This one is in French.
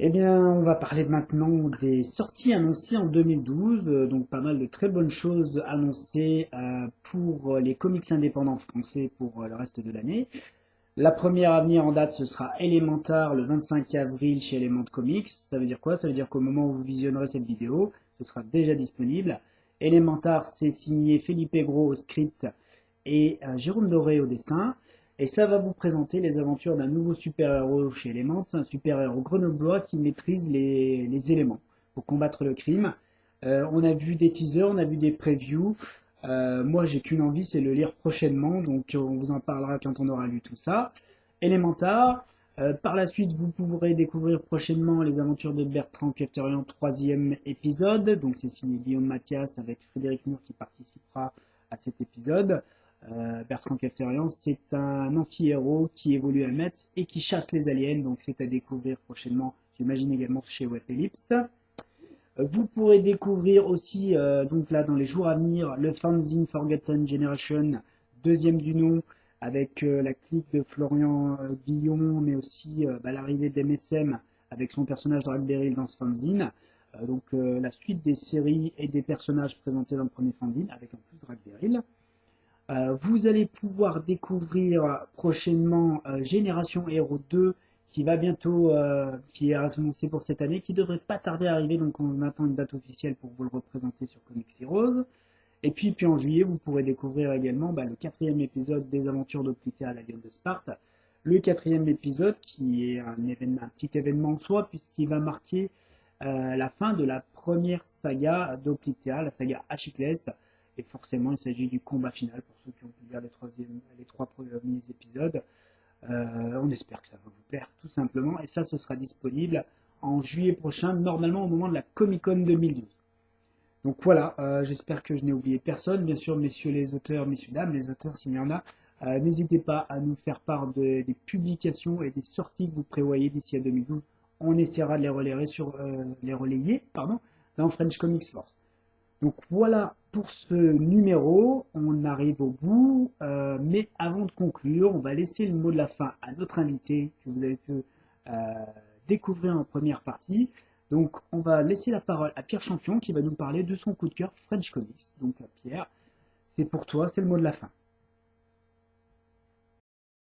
Eh bien, on va parler maintenant des sorties annoncées en 2012, donc pas mal de très bonnes choses annoncées pour les comics indépendants français pour le reste de l'année. La première à venir en date, ce sera Elementar le 25 avril chez Element Comics. Ça veut dire quoi? Ça veut dire qu'au moment où vous visionnerez cette vidéo, ce sera déjà disponible. Elementar, c'est signé Felipe Gros au script et Jérôme Doré au dessin. Et ça va vous présenter les aventures d'un nouveau super-héros chez Element, un super-héros grenoblois qui maîtrise les éléments pour combattre le crime. On a vu des teasers, on a vu des previews. Moi, j'ai qu'une envie, c'est le lire prochainement, donc on vous en parlera quand on aura lu tout ça. Elementar. Par la suite, vous pourrez découvrir prochainement les aventures de Bertrand Kefterian, troisième épisode. Donc c'est signé Guillaume Mathias avec Frédéric Moore qui participera à cet épisode. Bertrand Kefterian, c'est un anti-héros qui évolue à Metz et qui chasse les aliens, donc c'est à découvrir prochainement, j'imagine également chez Web Ellipse. Vous pourrez découvrir aussi, donc là dans les jours à venir, le fanzine Forgotten Generation, deuxième du nom, avec la clique de Florian Guillon, mais aussi l'arrivée d'MSM avec son personnage Drake Beryl dans ce fanzine. La suite des séries et des personnages présentés dans le premier fanzine, avec en plus Drake Beryl. Vous allez pouvoir découvrir prochainement Génération Hero 2 qui va bientôt, qui est annoncé pour cette année, qui devrait pas tarder à arriver, donc on attend une date officielle pour vous le représenter sur Comics Heroes. Et puis en juillet, vous pourrez découvrir également le quatrième épisode des aventures d'Oclitéa, la Lionne de Sparte. Le quatrième épisode qui est un petit événement en soi, puisqu'il va marquer la fin de la première saga d'Oclitéa, la saga Achilles. Et forcément, il s'agit du combat final pour ceux qui ont pu lire les trois premiers épisodes. On espère que ça va vous plaire, tout simplement. Et ça, ce sera disponible en juillet prochain, normalement au moment de la Comic Con 2012. Donc voilà, j'espère que je n'ai oublié personne. Bien sûr, messieurs les auteurs, messieurs, dames, les auteurs, s'il y en a, n'hésitez pas à nous faire part des publications et des sorties que vous prévoyez d'ici à 2012. On essaiera de les relayer dans French Comics Force. Donc voilà pour ce numéro, on arrive au bout, mais avant de conclure, on va laisser le mot de la fin à notre invité que vous avez pu euh, découvrir en première partie. Donc on va laisser la parole à Pierre Champion qui va nous parler de son coup de cœur French Comics. Donc Pierre, c'est pour toi, c'est le mot de la fin.